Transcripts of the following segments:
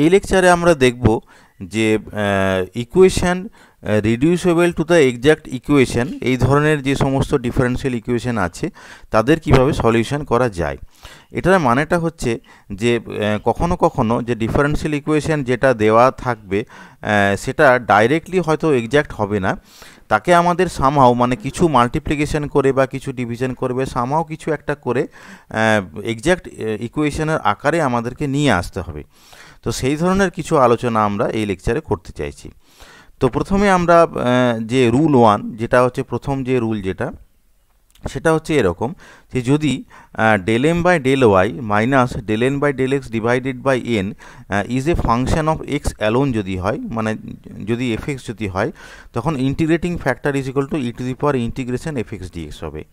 এই লেকচারে আমরা দেখব যে equation reducible to the exact equation, এই ধরনের যে সমস্ত ডিফারেন্সিয়াল ইকুয়েশন আছে তাদের কিভাবে সলিউশন করা যায়। এটার মানেটা হচ্ছে যে কখনো কখনো যে ডিফারেন্সিয়াল ইকুয়েশন যেটা দেওয়া থাকবে সেটা ডাইরেক্টলি হয়তো এক্সাক্ট হবে না, তাকে আমাদের সামহাও মানে কিছু মাল্টিপ্লিকেশন করে বা কিছু ডিভিশন করবে সামহাও কিছু একটা করে এক্সাক্ট ইকুয়েশনের আকারে আমাদেরকে নিয়ে আসতে হবে। তো সেই ধরনের কিছু আলোচনা আমরা এই লেকচারে করতে চাইছি। তো প্রথমে আমরা যে রুল 1 যেটা হচ্ছে প্রথম যে রুল যেটা সেটা হচ্ছে এরকম যে যদি del m by del y minus del n by del x divided by n is a function of x alone যদি হয়, মানে যদি fx যদি হয়, তখন integrating factor is equal to e to the power integration fx dx হবে।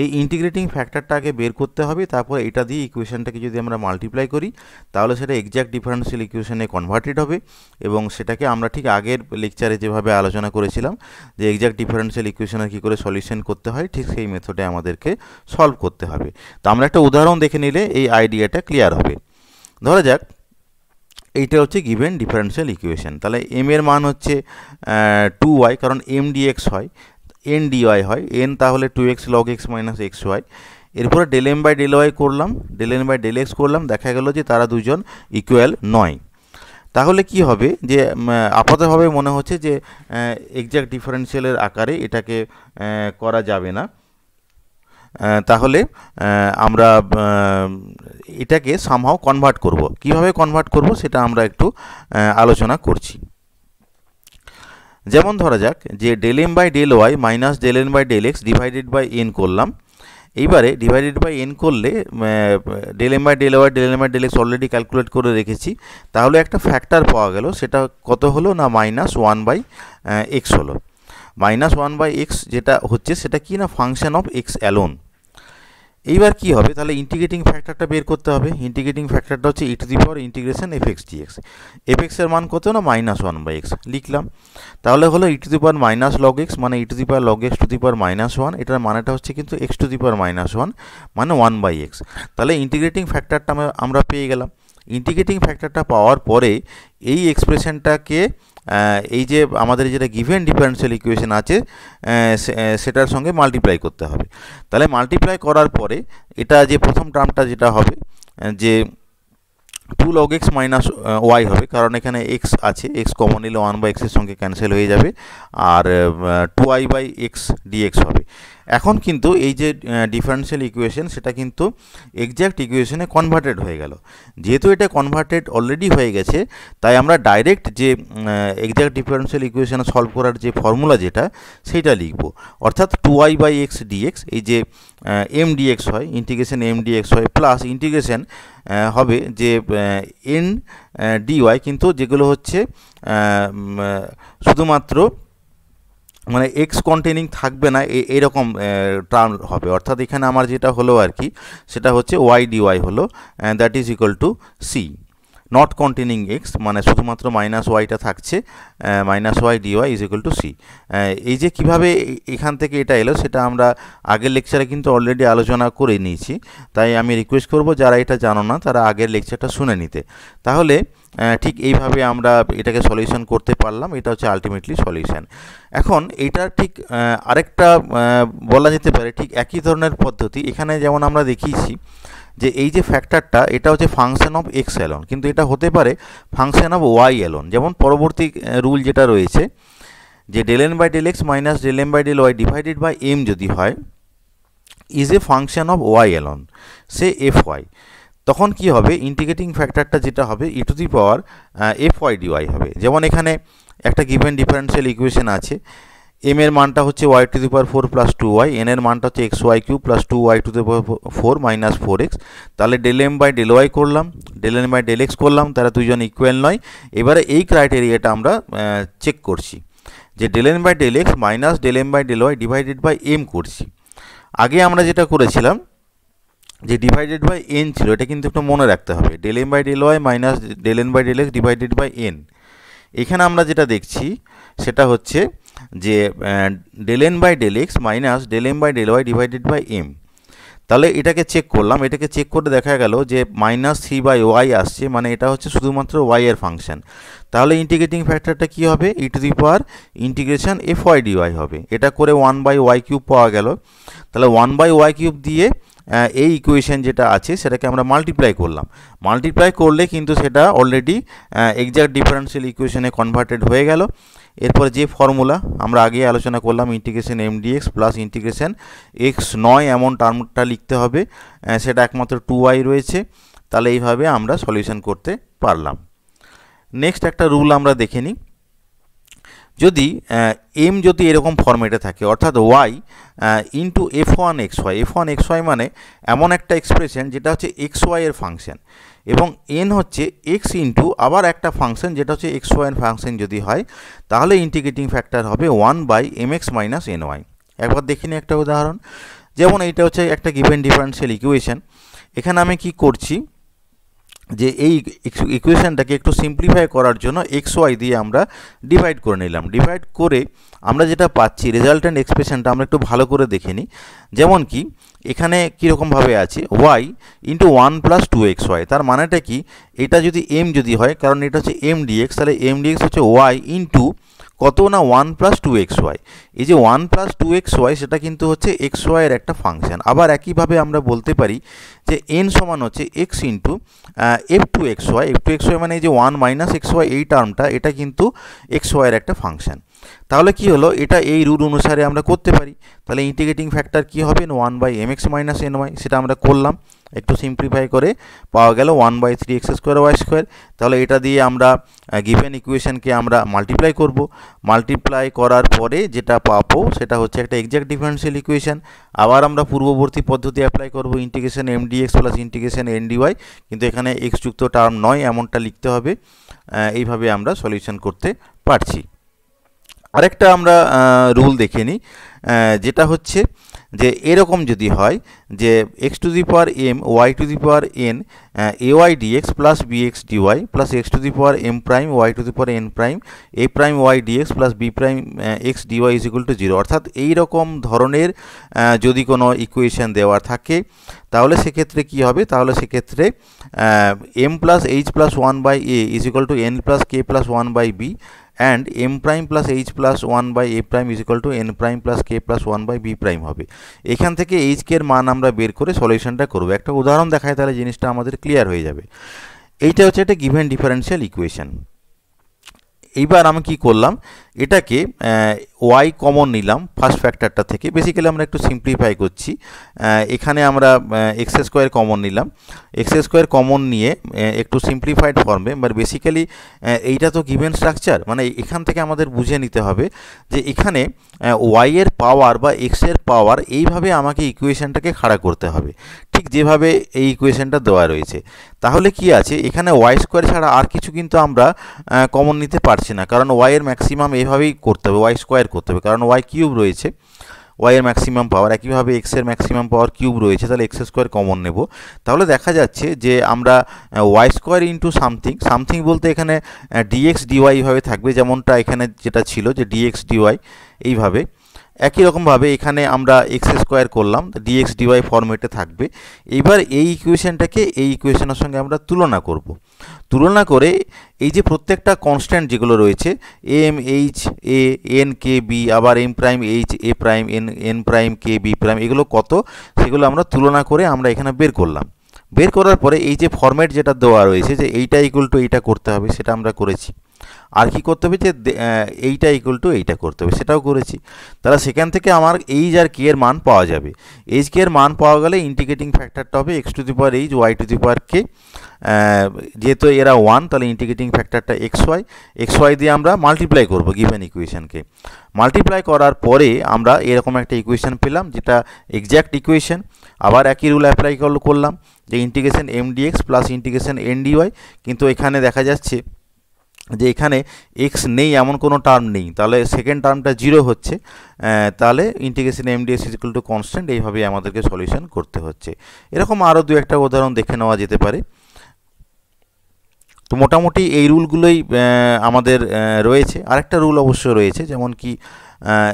এই integrating ফ্যাক্টরটাকে বের করতে হবে, তারপর এটা দিয়ে ইকুয়েশনটাকে যদি আমরা মাল্টিপ্লাই করি তাহলে সেটা এক্সাক্ট ডিফারেন্সিয়াল ইকুয়েশনে কনভার্টেড হবে এবং সেটাকে আমরা ঠিক আগের লেকচারে যেভাবে আলোচনা করেছিলাম যে এক্সাক্ট ডিফারেন্সিয়াল ইকুয়েশনের কী করে সলিউশন করতে হয় ঠিক সেই মেথডে আমাদেরকে সলভ করতে হবে। তো আমরা একটা উদাহরণ দেখে নিলে এই আইডিয়াটা ক্লিয়ার হবে। ধরা যাক এইটা হচ্ছে গিভেন ডিফারেন্সিয়াল ইকুয়েশন, তাহলে m এর মান হচ্ছে 2y, কারণ m dx হয়, n dy হয়, n তাহলে 2x log x minus xy। এরপরে del m by del y করলাম, del n by del x করলাম, দেখা গেল যে তারা দুজন ইকুয়াল নয়। তাহলে কি হবে যে আপাতভাবে মনে হচ্ছে যে এক্সাক্ট ডিফারেন্সিয়ালের আকারে এটাকে করা যাবে না, তাহলে আমরা এটাকে সামহাও কনভার্ট করব। কিভাবে কনভার্ট করব সেটা আমরা একটু আলোচনা করছি। যেমন ধরা যাক যে del m by del y minus del n by del x divided by n করলাম। এইবারে ডিভাইডেড বাই n করলে del m by del y del n by del x already calculate করে রেখেছি, তাহলে একটা ফ্যাক্টর পাওয়া গেল, সেটা কত হলো না মাইনাস 1 বাই এক্স হলো। মাইনাস 1 বাই এক্স যেটা হচ্ছে সেটা কি না ফাংশন অফ এক্স অ্যালোন। এইবার কি হবে, তাহলে ইন্টিগ্রেটিং ফ্যাক্টরটা বের করতে হবে। ইন্টিগ্রেটিং ফ্যাক্টরটা হচ্ছে e to the power integration fx dx। fx এর মান কত না মাইনাস 1 বাই এক্স লিখলাম, তাহলে হলো e to the power minus log x মানে e to the power log x to the power minus 1, এটার মানেটা হচ্ছে কিন্তু x to the power minus 1 মানে 1 বাই এক্স। তাহলে ইন্টিগ্রেটিং ফ্যাক্টরটা আমরা পেয়ে গেলাম। ইন্টিগ্রেটিং ফ্যাক্টরটা পাওয়ার পরে এই এক্সপ্রেশনটাকে এই যে আমাদের যেটা গিভেন ডিফারেন্সিয়াল ইকুয়েশন আছে সেটার সঙ্গে মাল্টিপ্লাই করতে হবে। তাহলে মাল্টিপ্লাই করার পরে এটা যে প্রথম টার্মটা যেটা হবে যে 2 log x মাইনাস ওয়াই হবে, কারণ এখানে x আছে, x কমন নিলে 1 বাই এক্সের সঙ্গে ক্যান্সেল হয়ে যাবে, আর 2y বাই এক্স ডিএক্স হবে। এখন কিন্তু এই যে ডিফারেন্সিয়াল ইকুয়েশন সেটা কিন্তু এক্সাক্ট ইকুয়েশনে কনভার্টেড হয়ে গেল। যেহেতু এটা কনভার্টেড অলরেডি হয়ে গেছে, তাই আমরা ডাইরেক্ট যে এক্সাক্ট ডিফারেন্সিয়াল ইকুয়েশন সলভ করার যে ফর্মুলা যেটা সেইটা লিখব, অর্থাৎ 2y বাই এক্স ডিএক্স, এই যে m dx হয়, ইন্টিগ্রেশন m dx হয়, প্লাস ইন্টিগ্রেশন হবে যে n dy, কিন্তু যেগুলো হচ্ছে শুধুমাত্র মানে এক্স কন্টেনিং থাকবে না এরকম টার্ম হবে। অর্থাৎ এখানে আমার যেটা হলো আর কি সেটা হচ্ছে ওয়াই ডিওয়াই হলো, that is equal to c, not containing x, মানে শুধুমাত্র মাইনাস ওয়াইটা থাকছে, minus y dy is equal to c. এই যে কীভাবে এখান থেকে এটা এলো সেটা আমরা আগের লেকচারে কিন্তু অলরেডি আলোচনা করে নিয়েছি, তাই আমি রিকোয়েস্ট করব যারা এটা জানো না তারা আগের লেকচারটা শুনে নিতে। তাহলে ঠিক এইভাবে আমরা এটাকে সলিউশন করতে পারলাম, এটা হচ্ছে আলটিমেটলি সলিউশন। এখন এইটার ঠিক আরেকটা বলা যেতে পারে ঠিক একই ধরনের পদ্ধতি, এখানে যেমন আমরা দেখিয়েছি যে এই যে ফ্যাক্টরটা এটা হচ্ছে ফাংশন অফ এক্স অ্যালোন, কিন্তু এটা হতে পারে ফাংশন অফ ওয়াই অ্যালোন। যেমন পরবর্তী রুল যেটা রয়েছে যে del n by del x minus del m by del y divided by m যদি হয় is a function of y alone, say f y, তখন কি হবে ইন্টিগ্রেটিং ফ্যাক্টরটা যেটা হবে e to the power f y d y হবে। যেমন এখানে একটা গিভেন ডিফারেন্সিয়াল ইকুয়েশন আছে, m এর মানটা হচ্ছে y to the power 4 plus 2y, n এর মানটা হচ্ছে xy cube plus 2y to the power 4 minus 4x। তাহলে del m by del y করলাম, del n by del x করলাম, তারা দুজন ইকুয়াল নয়। এবারে এই ক্রাইটেরিয়াটা আমরা চেক করছি যে del n by del x minus del m by del y divided by m করছি। আগে আমরা যেটা করেছিলাম যে ডিভাইডেড বাই n ছিল, এটা কিন্তু একটু মনে রাখতে হবে, del m by del y minus del n by del x divided by n। এখানে আমরা যেটা দেখছি সেটা হচ্ছে যে del n by del x minus del m by del y divided by m। তাহলে এটাকে চেক করলাম, এটাকে চেক করে দেখা গেল যে -3/y আসছে, মানে এটা হচ্ছে শুধুমাত্র y এর ফাংশন। তাহলে ইন্টিগ্রেটিং ফ্যাক্টরটা কি হবে, e⁻ইন্টিগ্রেশন fy/dy হবে। এটা করে 1/y³ পাওয়া গেল। তাহলে 1/y³ দিয়ে এই ইকুয়েশন যেটা আছে সেটাকে আমরা মাল্টিপ্লাই করলাম। মাল্টিপ্লাই করলে কিন্তু সেটা অলরেডি এক্সাক্ট ডিফারেন্সিয়াল ইকুয়েশনে কনভার্টেড হয়ে গেল। এরপর যে ফর্মুলা আমরা আগে আলোচনা করলাম, integration mdx plus integration x9 এমন টার্মটা লিখতে হবে, সেটা একমাত্র 2y রয়েছে। তাহলে এইভাবে আমরা সলিউশন করতে পারলাম। নেক্সট একটা রুল আমরা দেখে নিই। যদি m যদি এরকম ফর্মেটে থাকে, অর্থাৎ y ইন্টু f1xy মানে এমন একটা এক্সপ্রেশন যেটা হচ্ছে xy এর ফাংশন, এবং n হচ্ছে x ইন্টু আবার একটা ফাংশন যেটা হচ্ছে xy এর ফাংশন যদি হয়, তাহলে ইন্টিগ্রেটিং ফ্যাক্টর হবে 1/mx - ny। একবার দেখিনি একটা উদাহরণ। যেমন এইটা হচ্ছে একটা গিভেন ডিফারেন্সিয়াল ইকুয়েশন। এখানে আমি কি করছি যে এই ইকুয়েশনটাকে একটু সিম্পলিফাই করার জন্য xy দিয়ে আমরা ডিভাইড করে নিলাম। ডিভাইড করে আমরা যেটা পাচ্ছি রেজাল্টেন্ট এক্সপ্রেশনটা আমরা একটু ভালো করে দেখে নিই। যেমন কি এখানে কীরকমভাবে আছে y ইন্টু 1 + 2xy, তার মানেটা কি, এটা যদি m যদি হয়, কারণ এটা হচ্ছে mdx, তাহলে mdx হচ্ছে y ইন্টু কত না 1 + 2xy। এই যে 1 + 2xy সেটা কিন্তু হচ্ছে xy এর একটা ফাংশন। আবার একইভাবে আমরা বলতে পারি যে n সমান হচ্ছে x ইন্টু f2xy মানে এই যে 1 - xy এই টার্মটা, এটা কিন্তু xy এর একটা ফাংশন। তাহলে কি হলো, এটা এই রুল অনুসারে আমরা করতে পারি। তাহলে ইন্টিগ্রেটিং ফ্যাক্টর কি হবে, 1/mx - ny, সেটা আমরা করলাম। একটু সিম্পলিফাই করে পাওয়া গেল 1/3x²y²। তাহলে এটা দিয়ে আমরা গিভেন ইকুয়েশনকে আমরা মাল্টিপ্লাই করব। মাল্টিপ্লাই করার পরে যেটা পাবো সেটা হচ্ছে একটা এক্সাক্ট ডিফারেন্সিয়াল ইকুয়েশন। আবার আমরা পূর্ববর্তী পদ্ধতি অ্যাপ্লাই করব, integration mdx plus integration ndy, কিন্তু এখানে x যুক্ত টার্ম নয় এমনটা লিখতে হবে। এইভাবে আমরা সলিউশন করতে পারছি। আরেকটা আমরা রুল দেখে নিই, যেটা হচ্ছে যে এরকম যদি হয় যে x⁴m y⁴n ay dx plus bx dy plus x⁴m prime y⁴n prime a prime y dx plus b prime x dy = 0, অর্থাৎ এই রকম ধরনের যদি কোনো ইকুয়েশন দেওয়া থাকে, তাহলে সেক্ষেত্রে কি হবে, তাহলে সেক্ষেত্রে m + h + 1/a = n + k + 1/b and m prime plus h plus 1/a prime = n prime plus k plus 1/b prime হবে। এখান থেকে h কে এর মান আমরা বের করে সলিউশনটা করব। একটা উদাহরণ দেখায় তাহলে জিনিসটা আমাদের ক্লিয়ার হয়ে যাবে। এইটা হচ্ছে একটা গিভেন ডিফারেন্সিয়াল ইকুয়েশন। এইবার আমি কি করলাম, এটাকে y কমন নিলাম ফার্স্ট ফ্যাক্টরটা থেকে। বেসিক্যালি আমরা একটু সিম্পলিফাই করছি। এখানে আমরা x² কমন নিলাম। x² কমন নিয়ে একটু সিম্পলিফাইড ফর্মে, বাট বেসিক্যালি এইটা তো গিভেন স্ট্রাকচার, মানে এখান থেকে আমাদের বুঝে নিতে হবে যে এখানে y এর পাওয়ার বা x এর পাওয়ার এইভাবে আমাকে ইকুয়েশনটাকে খাড়া করতে হবে, ঠিক যেভাবে এই ইকুয়েশনটা দেওয়া রয়েছে। তাহলে কি আছে, এখানে y² ছাড়া আর কিছু কিন্তু আমরা কমন নিতে পারছি না, কারণ y এর ম্যাক্সিমাম এইভাবেই করতে হবে, y² করতে হবে, কারণ y³ রয়েছে y এর ম্যাক্সিমাম পাওয়ার। একইভাবে x এর ম্যাক্সিমাম পাওয়ার কিউব রয়েছে, তাহলে x² কমন নেব। তাহলে দেখা যাচ্ছে যে আমরা y² ইন্টু সামথিং বলতে এখানে dx dy এইভাবে থাকবে, যেমনটা এখানে যেটা ছিল যে dx dy এইভাবে। একই রকমভাবে এখানে আমরা x² করলাম, dx dy ফরম্যাটে থাকবে। এইবার এই ইকুয়েশনটাকে এই ইকুয়েশনের সঙ্গে আমরা তুলনা করব। তুলনা করে এই যে প্রত্যেকটা কনস্ট্যান্ট যেগুলো রয়েছে m h a n k b, আবার m prime h a prime n prime k b prime, এগুলো কত সেগুলো আমরা তুলনা করে আমরা এখানে বের করলাম। বের করার পরে এই যে ফরম্যাট যেটা দেওয়া রয়েছে যে এইটা = এইটা করতে হবে, সেটা আমরা করেছি। আর কি করতে হবে, যে এইটা = এইটা করতে হবে, সেটাও করেছি। তাহলে সেখান থেকে আমার এইচ আর কে এর মান পাওয়া যাবে। এইচ কে এর মান পাওয়া গেলে ইন্টিগ্রেটিং ফ্যাক্টরটা হবে x⁻h y⁻k, যেহেতু এরা 1 তাহলে ইন্টিগ্রেটিং ফ্যাক্টরটা xy দিয়ে আমরা মাল্টিপ্লাই করব গিভেন ইকুয়েশনকে। মাল্টিপ্লাই করার পরে আমরা এরকম একটা ইকুয়েশন পেলাম, যেটা এক্স্যাক্ট ইকুয়েশন। আবার একই রুল অ্যাপ্লাই করলাম যে integration mdx plus integration ndy, কিন্তু এখানে দেখা যাচ্ছে যে এখানে x নেই, এমন কোনো টার্ম নেই, তাহলে সেকেন্ড টার্মটা 0 হচ্ছে। তাহলে ইন্টিগ্রেশন mdx = কনস্ট্যান্ট, এইভাবে আমাদেরকে সলিউশন করতে হচ্ছে। এরকম আরও দু একটা উদাহরণ দেখে নেওয়া যেতে পারে। তো মোটামুটি এই রুলগুলোই আমাদের রয়েছে। আরেকটা রুল অবশ্য রয়েছে, যেমন কি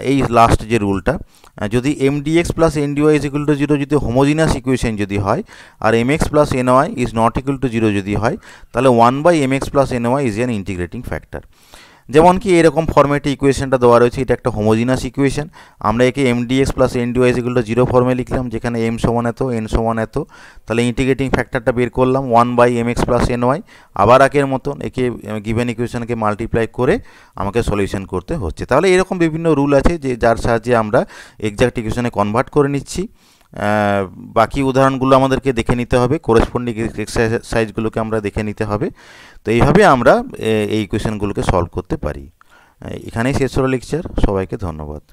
এই লাস্ট যে রুলটা, যদি M d x plus N dy is equal to zero যদি হোমোজিনাস ইকুয়েশন যদি হয়, আর M x plus N y is not equal to zero যদি হয়, তাহলে 1/mx plus N y is an integrating factor. যেমন কি এরকম ফর্মেটে ইকুয়েশনটা দেওয়া রয়েছে, এটা একটা হোমোজিনাস ইকুয়েশন, আমরা একে M d x plus N dy is equal to zero ফর্মে লিখলাম, যেখানে এম সমান এত, এন সমান এত, তাহলে ইন্টিগ্রেটিং ফ্যাক্টরটা বের করলাম 1/mx প্লাস এন ওয়াই। আবার আগের মতন একে গিভেন ইকুয়েশনকে মাল্টিপ্লাই করে আমাকে সলিউশন করতে হচ্ছে। তাহলে এরকম বিভিন্ন রুল আছে যে যার সাহায্যে আমরা এক্সাক্ট ইকুয়েশনে কনভার্ট করে নিচ্ছি। বাকি উদাহরণগুলো আমাদেরকে দেখে নিতে হবে, কোরেসপন্ডিং এক্সারসাইজগুলোকে আমরা দেখে নিতে হবে। তো এইভাবে আমরা এই ইকুয়েশনগুলোকে সলভ করতে পারি। এখানেই শেষ হলো লেকচার। সবাইকে ধন্যবাদ।